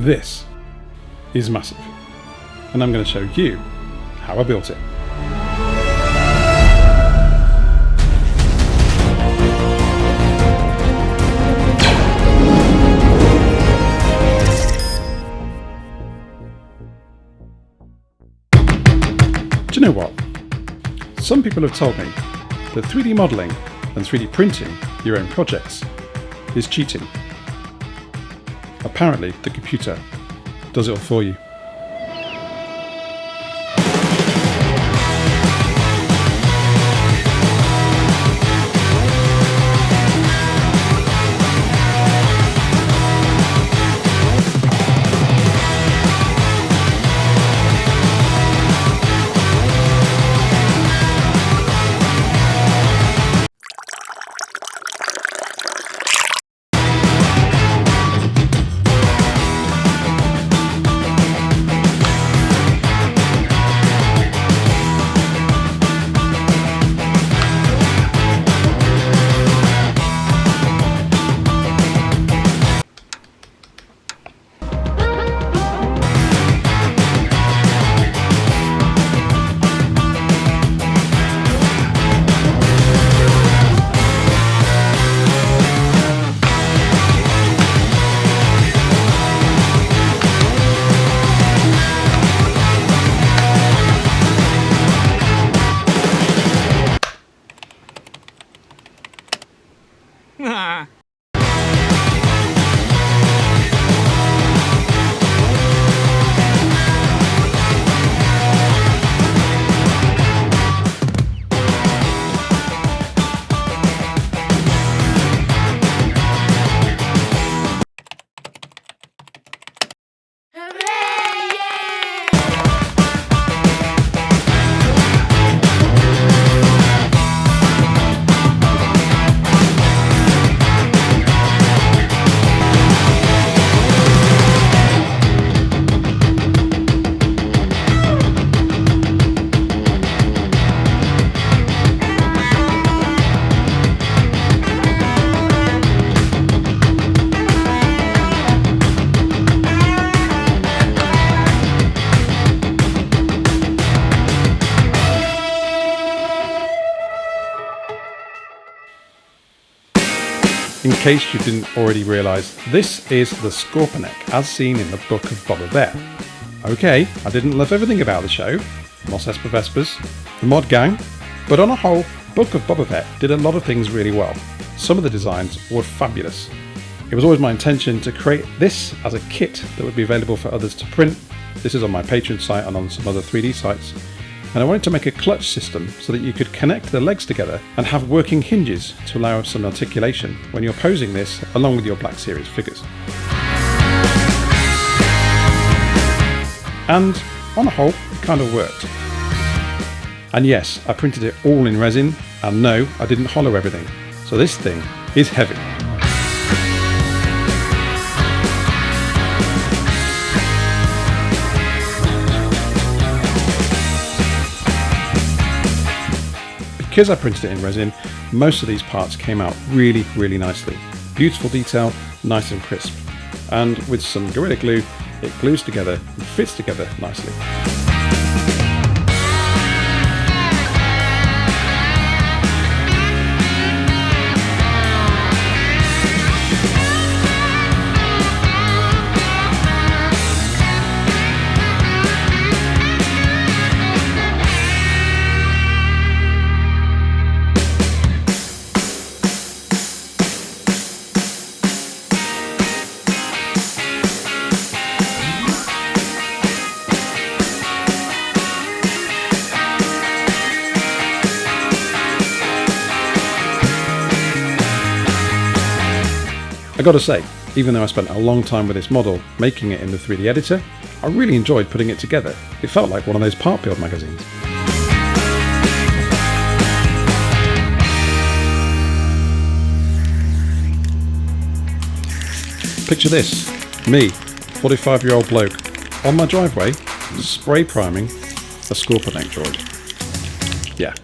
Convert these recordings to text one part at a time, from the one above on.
This is massive, and I'm going to show you how I built it. Do you know what? Some people have told me that 3D modelling and 3D printing your own projects is cheating. Apparently, the computer does it all for you. In case you didn't already realise, this is the Scorpenek as seen in the Book of Boba Fett. Okay, I didn't love everything about the show, Mos Espa Vespers, the mod gang, but on a whole, Book of Boba Fett did a lot of things really well. Some of the designs were fabulous. It was always my intention to create this as a kit that would be available for others to print. This is on my Patreon site and on some other 3D sites. And I wanted to make a clutch system so that you could connect the legs together and have working hinges to allow some articulation when you're posing this along with your Black Series figures. And on a whole, it kind of worked. And yes, I printed it all in resin, and no, I didn't hollow everything. So this thing is heavy. Because I printed it in resin, most of these parts came out really, really nicely. Beautiful detail, nice and crisp. And with some Gorilla Glue, it glues together and fits together nicely. I gotta say, even though I spent a long time with this model making it in the 3D editor, I really enjoyed putting it together. It felt like one of those part build magazines. Picture this, me, 45-year-old bloke, on my driveway, spray priming a Scorpenek droid. Yeah.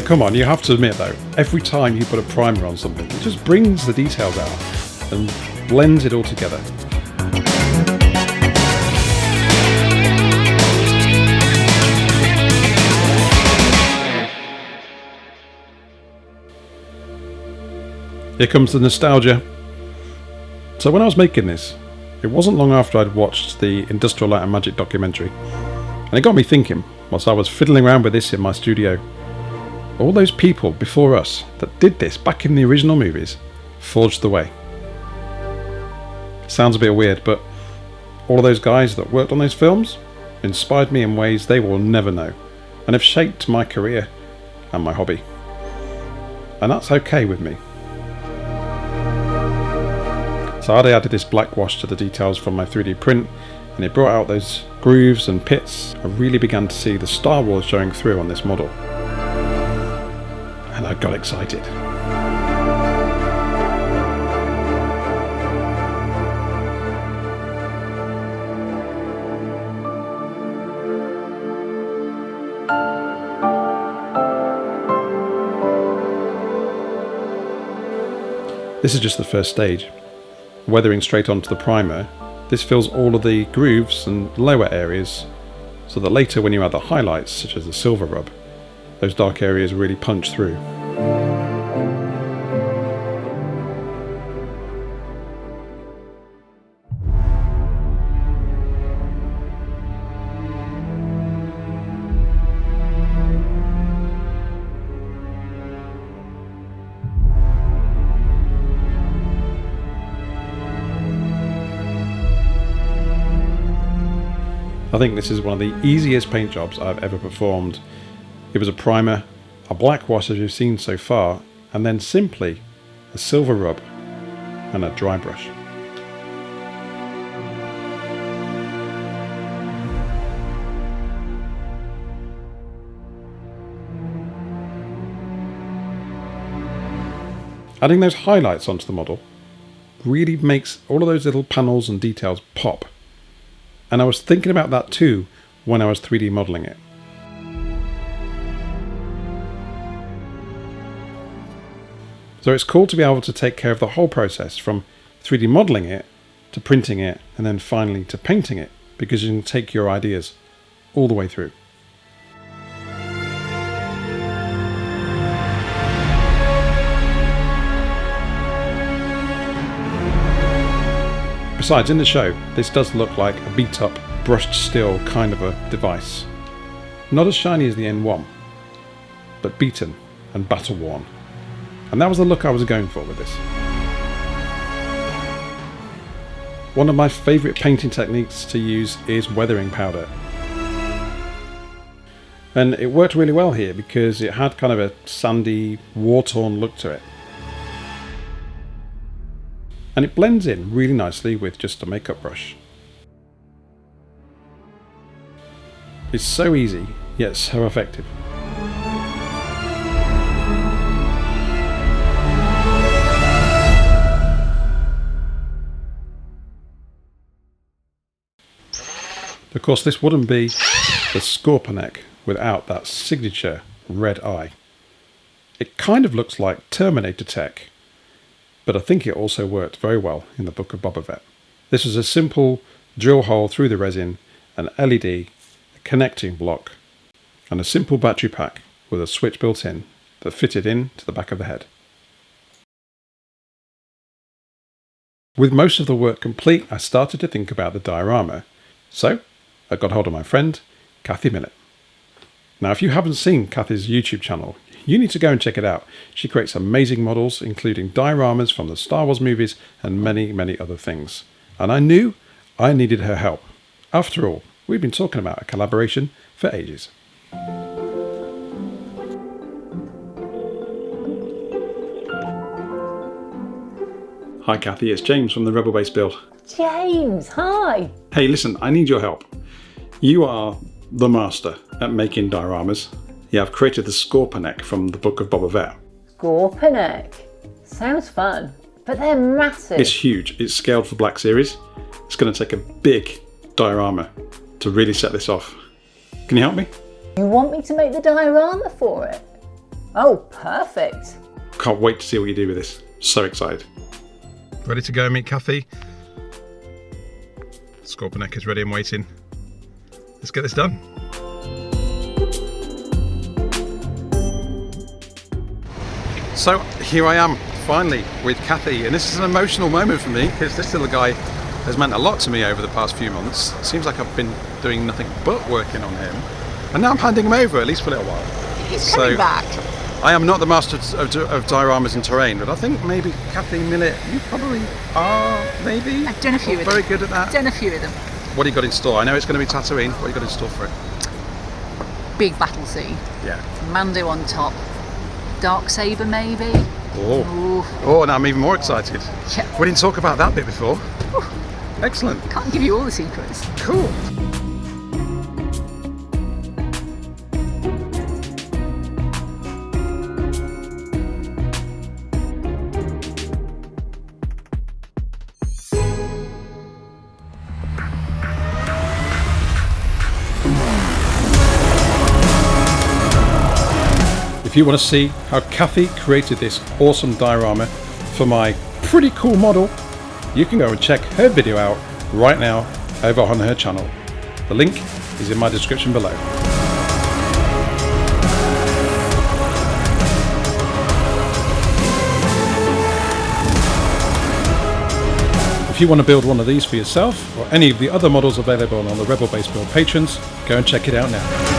But come on, you have to admit though, every time you put a primer on something, it just brings the details out and blends it all together. Here comes the nostalgia. So when I was making this, it wasn't long after I'd watched the Industrial Light and Magic documentary, and it got me thinking, whilst I was fiddling around with this in my studio, all those people before us that did this back in the original movies forged the way. Sounds a bit weird, but all of those guys that worked on those films inspired me in ways they will never know, and have shaped my career and my hobby. And that's okay with me. So I added this black wash to the details from my 3D print, and it brought out those grooves and pits. I really began to see the Star Wars showing through on this model. And I got excited. This is just the first stage. Weathering straight onto the primer, this fills all of the grooves and lower areas, so that later when you add the highlights, such as the silver rub, those dark areas really punch through. I think this is one of the easiest paint jobs I've ever performed. It was a primer, a black wash as you've seen so far, and then simply a silver rub and a dry brush. Adding those highlights onto the model really makes all of those little panels and details pop. And I was thinking about that too when I was 3D modelling it. So it's cool to be able to take care of the whole process, from 3D modelling it to printing it and then finally to painting it, because you can take your ideas all the way through. Besides, in the show, this does look like a beat-up, brushed steel kind of a device. Not as shiny as the N1, but beaten and battle-worn. And that was the look I was going for with this. One of my favourite painting techniques to use is weathering powder. And it worked really well here because it had kind of a sandy, war-torn look to it. And it blends in really nicely with just a makeup brush. It's so easy, yet so effective. Of course, this wouldn't be the Scorpenek without that signature red eye. It kind of looks like Terminator tech, but I think it also worked very well in the Book of Boba Fett. This was a simple drill hole through the resin, an LED, a connecting block, and a simple battery pack with a switch built in that fitted in to the back of the head. With most of the work complete, I started to think about the diorama, so I got hold of my friend, Kathy Millatt. Now, if you haven't seen Kathy's YouTube channel, you need to go and check it out. She creates amazing models, including dioramas from the Star Wars movies and many, many other things. And I knew I needed her help. After all, we've been talking about a collaboration for ages. Hi Kathy, it's James from the Rebel Base Build. James, hi. Hey, listen, I need your help. You are the master at making dioramas. Yeah, I've created the Scorpenek from the Book of Boba Fett. Scorpenek. Sounds fun, but they're massive. It's huge. It's scaled for Black Series. It's going to take a big diorama to really set this off. Can you help me? You want me to make the diorama for it? Oh, perfect. Can't wait to see what you do with this. So excited. Ready to go and meet Kathy? Scorpenek is ready and waiting. Let's get this done. So here I am, finally, with Kathy, and this is an emotional moment for me because this little guy has meant a lot to me over the past few months. It seems like I've been doing nothing but working on him, and now I'm handing him over, at least for a little while. He's coming back. I am not the master of dioramas in terrain, but I think maybe Kathy, Millatt, you probably are, maybe? I've done a few of them. Very good at that. Done a few of them. What do you got in store? I know it's going to be Tatooine. What do you got in store for it? Big battle scene. Yeah. Mando on top. Darksaber maybe. Oh, now I'm even more excited. Yeah. We didn't talk about that bit before. Excellent. Can't give you all the secrets. Cool. If you want to see how Kathy created this awesome diorama for my pretty cool model, you can go and check her video out right now over on her channel. The link is in my description below. If you want to build one of these for yourself or any of the other models available on the Rebel Base Build patrons, go and check it out now.